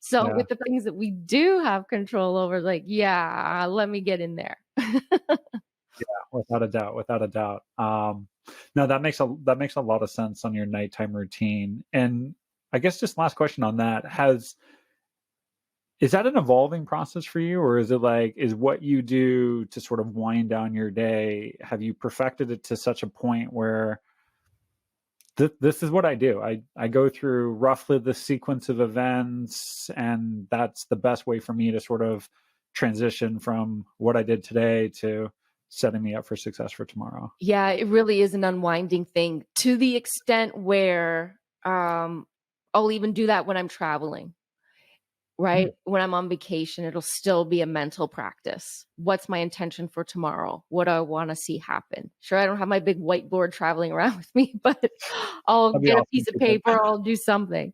So yeah. with the things that we do have control over, like, yeah, let me get in there. Without a doubt, without a doubt. No, that makes a lot of sense on your nighttime routine. And I guess just last question on that, is that an evolving process for you, or is it like, is what you do to sort of wind down your day, have you perfected it to such a point where this is what I do? I go through roughly the sequence of events, and that's the best way for me to sort of transition from what I did today to setting me up for success for tomorrow. Yeah, it really is an unwinding thing to the extent where I'll even do that when I'm traveling. Right? Mm. When I'm on vacation, it'll still be a mental practice. What's my intention for tomorrow? What do I want to see happen? Sure, I don't have my big whiteboard traveling around with me, but I'll That'd be get a awesome piece of to do. paper, I'll do something.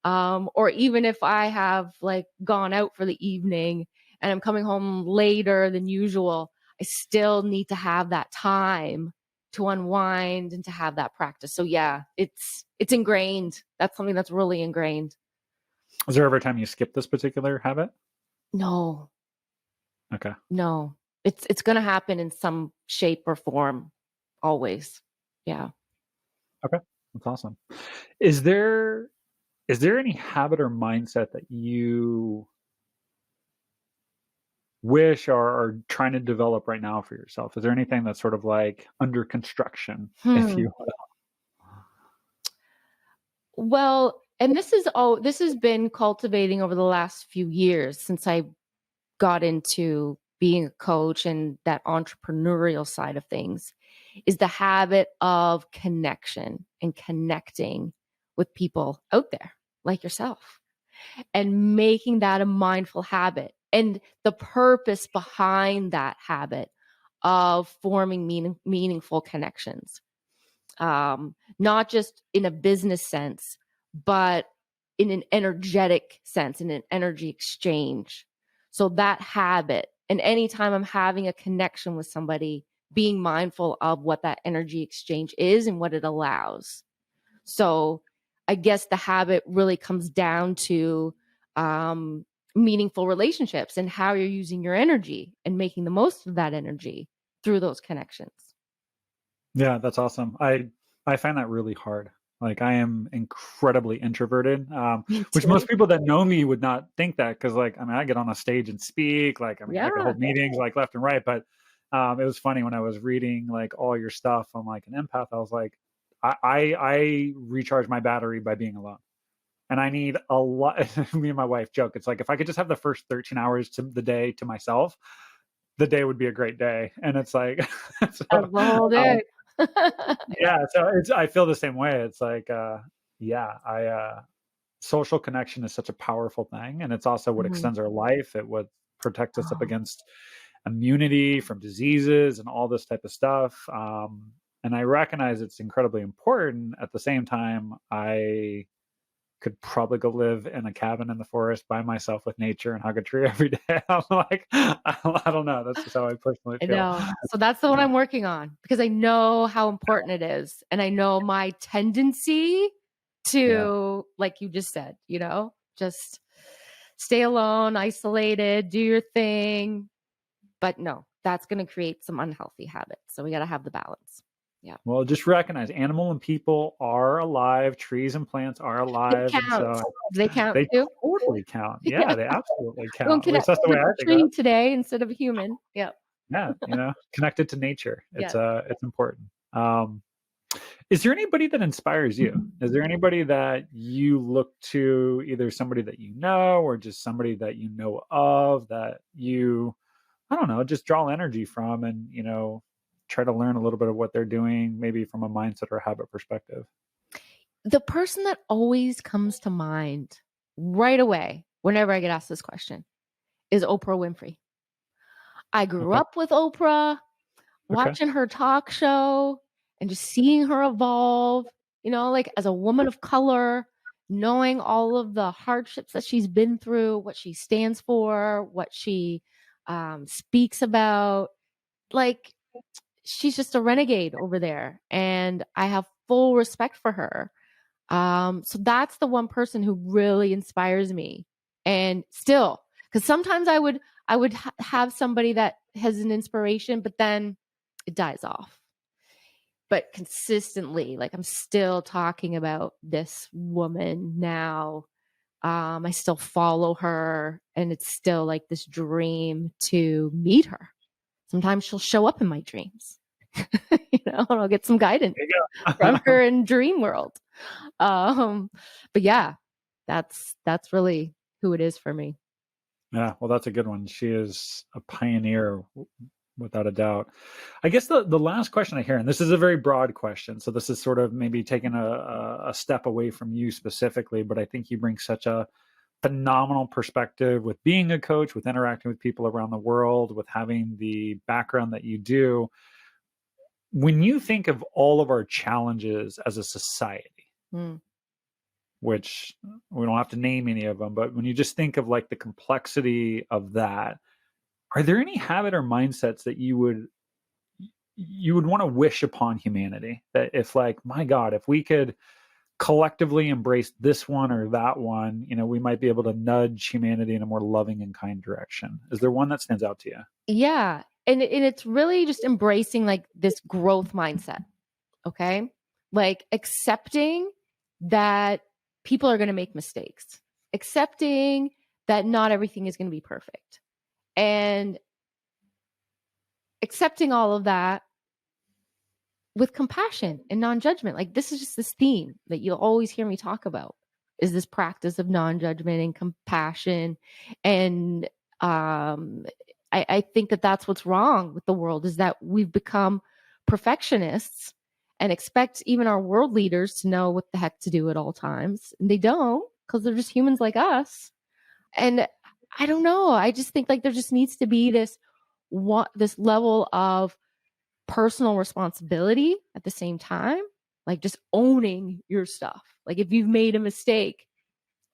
Or even if I have like gone out for the evening and I'm coming home later than usual, I still need to have that time to unwind and to have that practice. So yeah, it's ingrained. That's something that's really ingrained. Is there ever a time you skip this particular habit? No. Okay. No, it's gonna happen in some shape or form, always. Yeah. Okay. That's awesome. Is there is there any habit or mindset that you wish or are trying to develop right now for yourself? Is there anything that's sort of like under construction, if Hmm. you will? Well, and this has been cultivating over the last few years since I got into being a coach and that entrepreneurial side of things, is the habit of connection and connecting with people out there like yourself, and making that a mindful habit, and the purpose behind that habit of forming meaningful connections, not just in a business sense, but in an energetic sense, in an energy exchange. So that habit, and anytime I'm having a connection with somebody, being mindful of what that energy exchange is and what it allows. So I guess the habit really comes down to meaningful relationships and how you're using your energy and making the most of that energy through those connections. Yeah, that's awesome. I find that really hard. Like, I am incredibly introverted, Me which too. most people that know me would not think that, because like, I mean, I get on a stage and speak, like, I mean, I could Yeah. hold meetings like left and right. But it was funny when I was reading like all your stuff on like an empath. I was like, I recharge my battery by being alone. And I need a lot. Me and my wife joke. It's like, if I could just have the first 13 hours to the day to myself, the day would be a great day. And it's like, That's so, the whole day. yeah, so I feel the same way. It's like, yeah, social connection is such a powerful thing, and it's also what Mhm. extends our life. It would protect us up Oh, against immunity from diseases and all this type of stuff. And I recognize it's incredibly important. At the same time, I could probably go live in a cabin in the forest by myself with nature and hug a tree every day. I'm like, I don't know. That's just how I personally I feel. know. So that's the one I'm working on because I know how important it is. And I know my tendency Yeah. to, like you just said, just stay alone, isolated, do your thing. But no, that's going to create some unhealthy habits. So we got to have the balance. Yeah. Well, just recognize animal and people are alive, trees and plants are They alive, and count. so They count they too. totally count. Yeah. Yeah, they absolutely Go and count. At least connect that's the way with I a think of tree it. today instead of a human. Yeah. Yeah, connected to nature. Yeah. It's important. Is there anybody that inspires you? Is there anybody that you look to, either somebody that you know or just somebody that you know of, that you, I don't know, just draw energy from, and try to learn a little bit of what they're doing, maybe from a mindset or habit perspective? The person that always comes to mind right away whenever I get asked this question is Oprah Winfrey. I grew Okay. up with Oprah, Okay. watching her talk show and just seeing her evolve, like as a woman of color knowing all of the hardships that she's been through, what she stands for, what she speaks about. Like, she's just a renegade over there, and I have full respect for her. So that's the one person who really inspires me. And still, because sometimes I would have somebody that has an inspiration, but then it dies off. But consistently, like, I'm still talking about this woman now. I still follow her, and it's still like this dream to meet her. Sometimes she'll show up in my dreams. And I'll get some guidance from her in dream world. But yeah, that's really who it is for me. Yeah, well, that's a good one. She is a pioneer, without a doubt. I guess the last question I hear, and this is a very broad question, so this is sort of maybe taking a step away from you specifically, but I think you bring such a phenomenal perspective with being a coach, with interacting with people around the world, with having the background that you do. When you think of all of our challenges as a society, which we don't have to name any of them, but when you just think of like the complexity of that, are there any habit or mindsets that you would want to wish upon humanity? That if, like, my God, if we could collectively embrace this one or that one, we might be able to nudge humanity in a more loving and kind direction. Is there one that stands out to you? Yeah. And it's really just embracing like this growth mindset. Okay. Like accepting that people are going to make mistakes, accepting that not everything is going to be perfect, and accepting all of that with compassion and non-judgment. Like, this is just this theme that you'll always hear me talk about, is this practice of non-judgment and compassion. And I think that that's what's wrong with the world, is that we've become perfectionists and expect even our world leaders to know what the heck to do at all times. And they don't, because they're just humans like us. And I don't know. I just think like there just needs to be this level of personal responsibility at the same time, like just owning your stuff. Like, if you've made a mistake,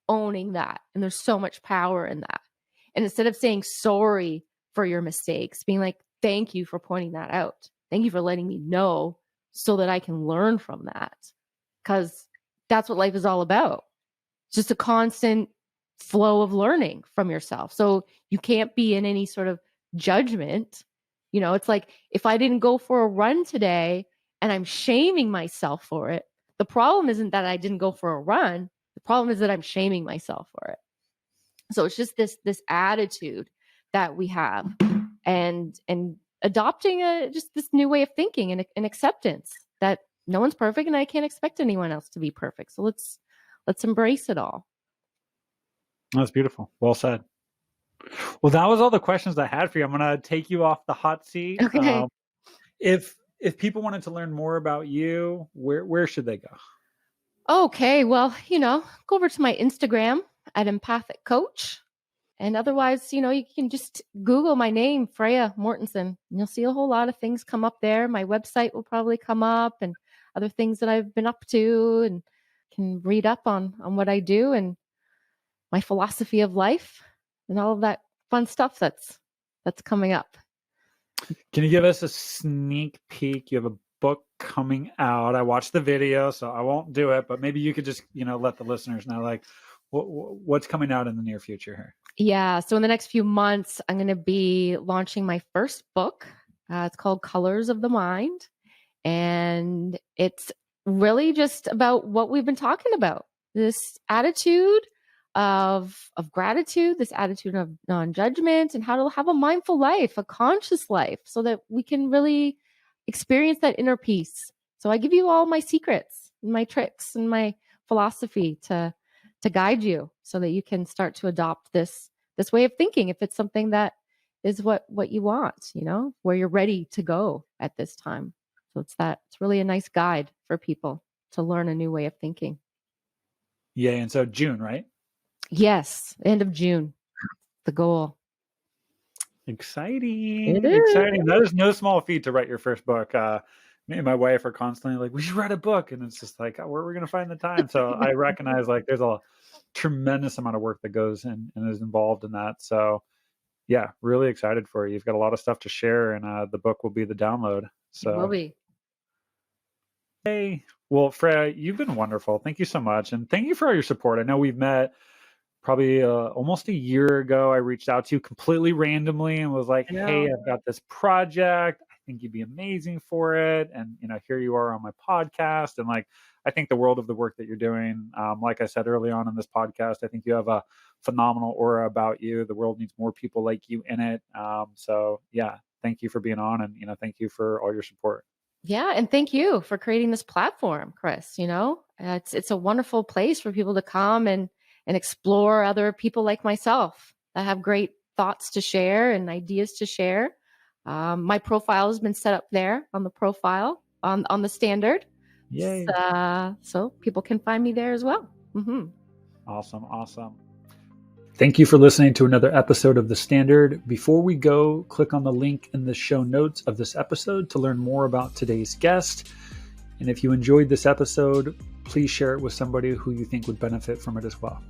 owning that. And there's so much power in that. And instead of saying sorry for your mistakes, being like, thank you for pointing that out. Thank you for letting me know so that I can learn from that. Because that's what life is all about. It's just a constant flow of learning from yourself. So you can't be in any sort of judgment. It's like, if I didn't go for a run today and I'm shaming myself for it, the problem isn't that I didn't go for a run. The problem is that I'm shaming myself for it. So it's just this attitude that we have, and adopting just this new way of thinking, and acceptance that no one's perfect, and I can't expect anyone else to be perfect. So let's embrace it all. That's beautiful. Well said. Well, that was all the questions I had for you. I'm going to take you off the hot seat. Okay. If people wanted to learn more about you, where should they go? Okay. Well, go over to my Instagram at Empathic Coach. And otherwise, you can just Google my name, Fraya Mortensen, and you'll see a whole lot of things come up there. My website will probably come up, and other things that I've been up to, and can read up on what I do and my philosophy of life and all of that fun stuff that's coming up. Can you give us a sneak peek? You have a book coming out. I watched the video, so I won't do it, but maybe you could just, let the listeners know, like, what's coming out in the near future here. Yeah. So in the next few months, I'm going to be launching my first book. It's called Colors of the Mind. And it's really just about what we've been talking about, this attitude of gratitude, this attitude of non-judgment, and how to have a mindful life, a conscious life, so that we can really experience that inner peace. So I give you all my secrets and my tricks and my philosophy to guide you, so that you can start to adopt this way of thinking, if it's something that is what you want, where you're ready to go at this time. So it's really a nice guide for people to learn a new way of thinking. Yeah. And so June, right? Yes. End of June, the goal. Exciting. Exciting. That is no small feat to write your first book. me and my wife are constantly like, we should write a book. And it's just like, oh, where are we going to find the time? So I recognize like there's a tremendous amount of work that goes in and is involved in that. So yeah, really excited for you. You've got a lot of stuff to share, and the book will be the download. It will So, be. hey, well, Freya, you've been wonderful. Thank you so much. And thank you for all your support. I know we've met probably almost a year ago. I reached out to you completely randomly and was like, I hey, know. I've got this project. I think you'd be amazing for it. And, here you are on my podcast. And like, I think the world of the work that you're doing. Like I said early on in this podcast, I think you have a phenomenal aura about you. The world needs more people like you in it. So yeah, thank you for being on, and, thank you for all your support. Yeah, and thank you for creating this platform, Chris. It's a wonderful place for people to come and explore other people like myself that have great thoughts to share and ideas to share. My profile has been set up there on the profile on the standard, Yay. so people can find me there as well. Mm-hmm. Awesome. Thank you for listening to another episode of The Standard. Before we go, click on the link in the show notes of this episode to learn more about today's guest. And if you enjoyed this episode, please share it with somebody who you think would benefit from it as well.